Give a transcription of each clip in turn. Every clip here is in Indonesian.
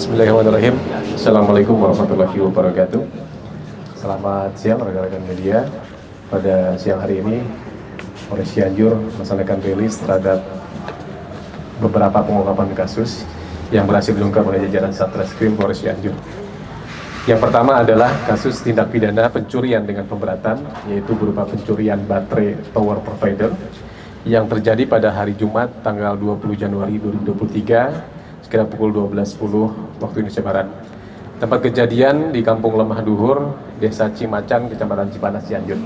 Bismillahirrahmanirrahim. Assalamualaikum warahmatullahi wabarakatuh. Selamat siang rekan-rekan media. Pada siang hari ini, Polres Cianjur melaksanakan rilis terhadap beberapa pengungkapan kasus yang berhasil diungkap oleh jajaran Satreskrim Polres Cianjur. Yang pertama adalah kasus tindak pidana pencurian dengan pemberatan, yaitu berupa pencurian baterai tower provider yang terjadi pada hari Jumat tanggal 20 Januari 2023 sekitar pukul 12.10 waktu Indonesia Barat. Tempat kejadian di Kampung Lemah Duhur, Desa Cimacan, Kecamatan Cipanas, Cianjur.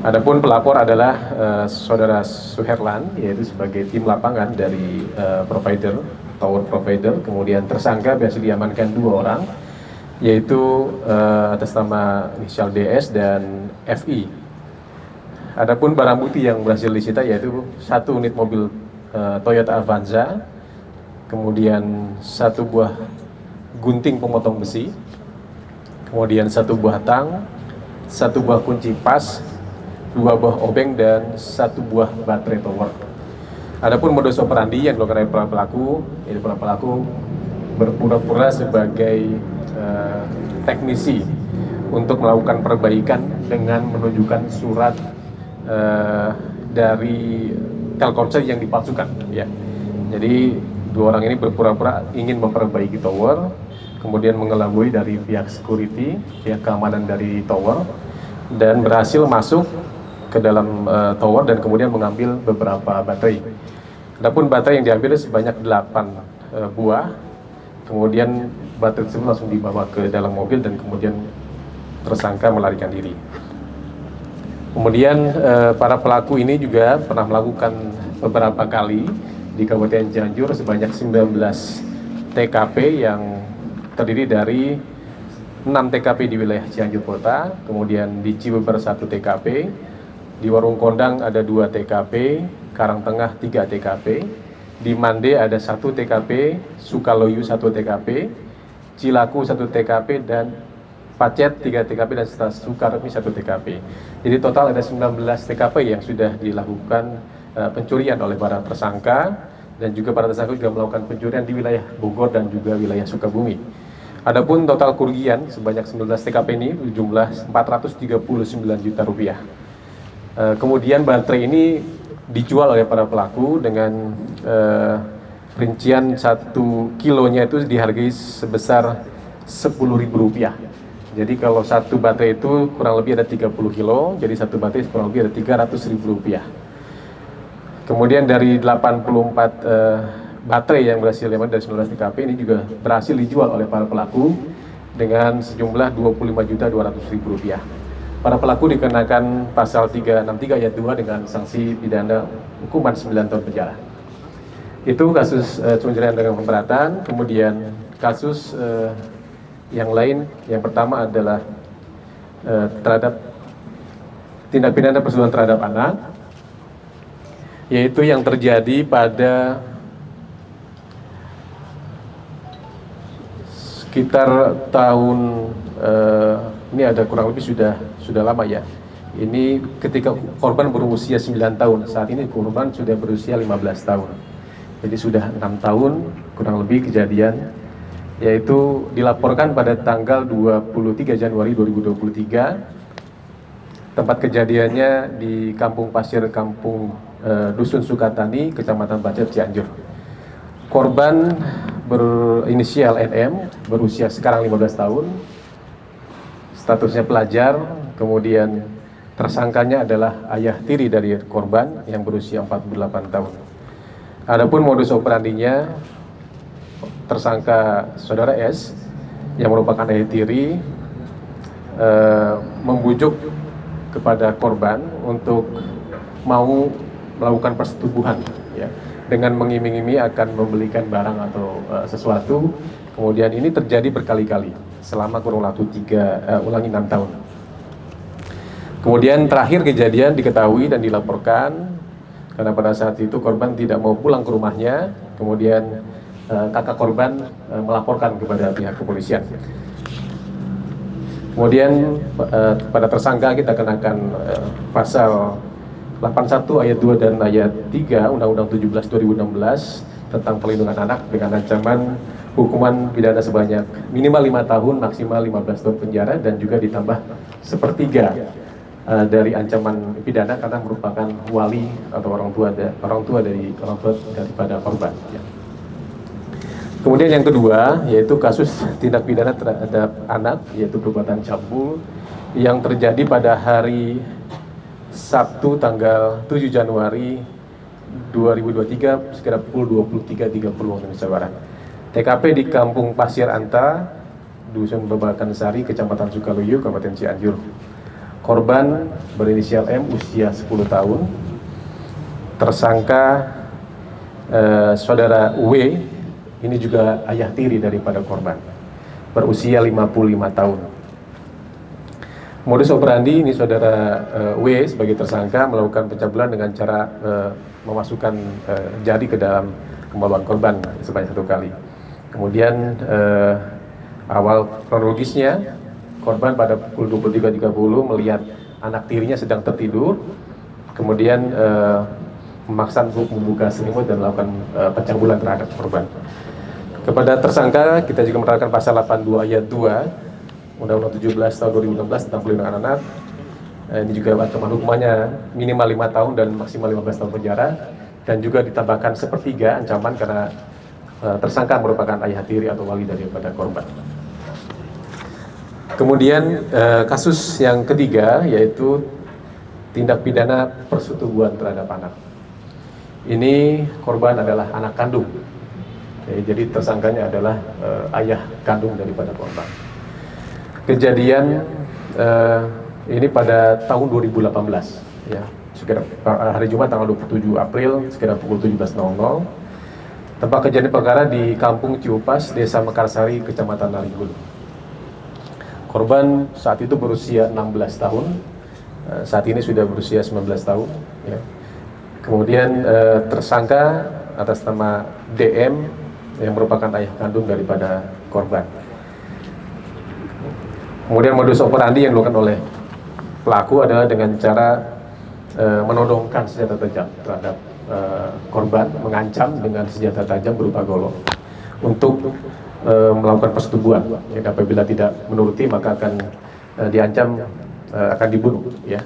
Adapun pelapor adalah Saudara Suherlan, yaitu sebagai tim lapangan dari tower provider. Kemudian tersangka berhasil diamankan 2 orang, yaitu atas nama inisial DS dan FI. Adapun barang bukti yang berhasil disita yaitu 1 unit mobil Toyota Avanza, kemudian 1 buah gunting pemotong besi, kemudian 1 buah tang, 1 buah kunci pas, 2 buah obeng, dan 1 buah baterai tower. Adapun modus operandi yang dilakukan oleh para pelaku, yaitu para pelaku berpura-pura sebagai teknisi untuk melakukan perbaikan dengan menunjukkan surat dari Telkomsel yang dipalsukan. Ya. Jadi 2 orang ini berpura-pura ingin memperbaiki tower, kemudian mengelabui dari pihak security, pihak keamanan dari tower, dan berhasil masuk ke dalam tower dan kemudian mengambil beberapa baterai. Adapun baterai yang diambil sebanyak 8 buah, kemudian baterai tersebut langsung dibawa ke dalam mobil dan kemudian tersangka melarikan diri. Kemudian para pelaku ini juga pernah melakukan beberapa kali di Kabupaten Cianjur sebanyak 19 TKP yang terdiri dari 6 TKP di wilayah Cianjur Kota, kemudian di Cibeber 1 TKP, di Warung Kondang ada 2 TKP, Karangtengah 3 TKP, di Mande ada 1 TKP, Sukaloyu 1 TKP, Cilaku 1 TKP, dan Pacet 3 TKP, dan Sukarmi 1 TKP. Jadi total ada 19 TKP yang sudah dilakukan pencurian oleh para tersangka, dan juga para tersangka juga melakukan pencurian di wilayah Bogor dan juga wilayah Sukabumi. Adapun total kerugian sebanyak 19 TKP ini berjumlah 439 juta rupiah. Kemudian baterai ini dijual oleh para pelaku dengan rincian 1 kilonya itu dihargai sebesar Rp10.000. Jadi kalau 1 baterai itu kurang lebih ada 30 kilo, jadi 1 baterai kurang lebih ada Rp300.000. Kemudian dari 84 baterai yang berhasil diamankan dari 19 TKP ini juga berhasil dijual oleh para pelaku dengan sejumlah Rp25.200.000. Para pelaku dikenakan pasal 363 ayat 2 dengan sanksi pidana hukuman 9 tahun penjara. Itu kasus pencurian dengan pemberatan. Kemudian kasus yang lain, yang pertama adalah terhadap tindak pidana persetubuhan terhadap anak, yaitu yang terjadi pada sekitar tahun ini ada kurang lebih sudah lama ya. Ini ketika korban berusia 9 tahun, saat ini korban sudah berusia 15 tahun. Jadi sudah 6 tahun kurang lebih kejadian, yaitu dilaporkan pada tanggal 23 Januari 2023. Tempat kejadiannya di Kampung Pasir, Dusun Sukatani, Kecamatan Pacet, Cianjur. Korban berinisial NM, berusia sekarang 15 tahun, statusnya pelajar, kemudian tersangkanya adalah ayah tiri dari korban yang berusia 48 tahun. Adapun modus operandinya, tersangka Saudara S yang merupakan ayah tiri membujuk kepada korban untuk mau melakukan persetubuhan, ya, dengan mengiming-imingi akan membelikan barang atau sesuatu. Kemudian ini terjadi berkali-kali selama kurun waktu 6 tahun. Kemudian terakhir kejadian diketahui dan dilaporkan karena pada saat itu korban tidak mau pulang ke rumahnya. Kemudian kakak korban melaporkan kepada pihak kepolisian. Kemudian pada tersangka kita kenakan pasal 81 ayat 2 dan ayat 3 Undang-Undang 17 2016 tentang perlindungan anak dengan ancaman hukuman pidana sebanyak minimal 5 tahun, maksimal 15 tahun penjara, dan juga ditambah sepertiga dari ancaman pidana karena merupakan wali atau orang tua daripada korban. Ya. Kemudian yang kedua yaitu kasus tindak pidana terhadap anak, yaitu perbuatan cabul yang terjadi pada hari Sabtu tanggal 7 Januari 2023 sekitar pukul 23.30 waktu Indonesia Barat. TKP di Kampung Pasir Anta, Dusun Babakan Sari, Kecamatan Sukaluyu, Kabupaten Cianjur. Korban berinisial M, usia 10 tahun. Tersangka saudara W, ini juga ayah tiri daripada korban, berusia 55 tahun. Modus operandi ini saudara W sebagai tersangka melakukan pencabulan dengan cara memasukkan jari ke dalam kemaluan korban sebanyak 1 kali. Kemudian awal kronologisnya, korban pada pukul 23.30 melihat anak tirinya sedang tertidur, kemudian memaksa untuk membuka selimut dan melakukan pencabulan terhadap korban. Kepada tersangka kita juga menerapkan pasal 82 ayat 2 Undang-Undang 17 tahun 2016 tentang perlindungan anak. Ini juga ancaman hukumannya minimal 5 tahun dan maksimal 15 tahun penjara, dan juga ditambahkan sepertiga ancaman karena tersangka merupakan ayah tiri atau wali daripada korban. Kemudian kasus yang ketiga yaitu tindak pidana persetubuhan terhadap anak. Ini korban adalah anak kandung. Jadi tersangkanya adalah ayah kandung daripada korban. Kejadian ini pada tahun 2018, ya, sekitar hari Jumat tanggal 27 April sekitar pukul 17.00. Tempat kejadian perkara di Kampung Ciupas, Desa Mekarsari, Kecamatan Naringgul. Korban saat itu berusia 16 tahun, saat ini sudah berusia 19 tahun. Ya. Kemudian tersangka atas nama DM yang merupakan ayah kandung daripada korban. Kemudian modus operandi yang dilakukan oleh pelaku adalah dengan cara menodongkan senjata tajam terhadap korban, mengancam dengan senjata tajam berupa golok untuk melakukan persetubuhan. Ya, apabila tidak menuruti maka akan diancam akan dibunuh. Ya.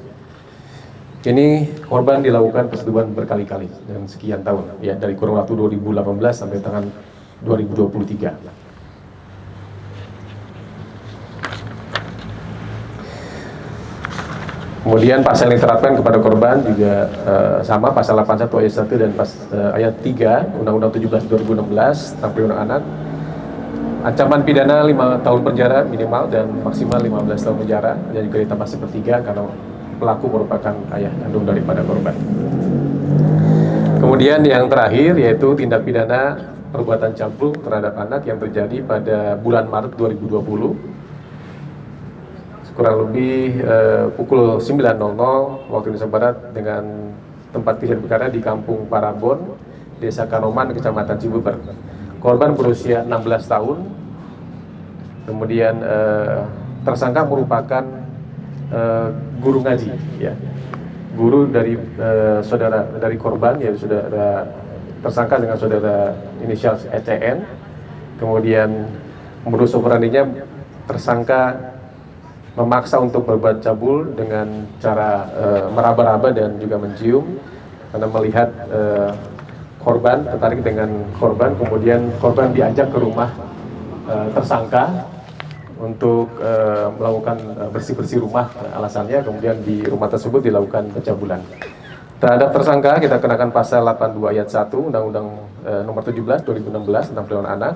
Ini korban dilakukan persetubuhan berkali-kali dan sekian tahun, ya, dari kurun waktu 2018 sampai tahun 2023. Kemudian pasal yang diterapkan kepada korban juga sama, pasal 81 ayat 1 dan ayat 3 Undang-Undang 17 2016 tentang perlindungan anak. Ancaman pidana 5 tahun penjara minimal dan maksimal 15 tahun penjara, dan juga ditambah sepertiga karena pelaku merupakan ayah kandung daripada korban. Kemudian yang terakhir yaitu tindak pidana perbuatan cabul terhadap anak yang terjadi pada bulan Maret 2020. Kurang lebih pukul 9.00 waktu Indonesia Barat dengan tempat kejadian perkara di Kampung Parabon, Desa Kanoman, Kecamatan Cibuber. Korban berusia 16 tahun. Kemudian tersangka merupakan guru ngaji, ya. Guru dari dari korban, yaitu saudara tersangka dengan saudara inisial ECN. Kemudian modus operandinya tersangka memaksa untuk berbuat cabul dengan cara meraba-raba dan juga mencium karena melihat korban, tertarik dengan korban. Kemudian korban diajak ke rumah tersangka untuk melakukan bersih-bersih rumah, alasannya. Kemudian di rumah tersebut dilakukan pencabulan. Terhadap tersangka kita kenakan pasal 82 ayat 1 Undang-Undang nomor 17 2016 tentang perlindungan anak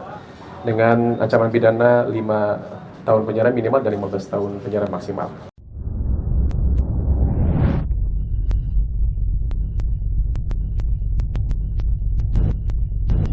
dengan ancaman pidana 5 tahun penjara minimal dan 15 tahun penjara maksimal.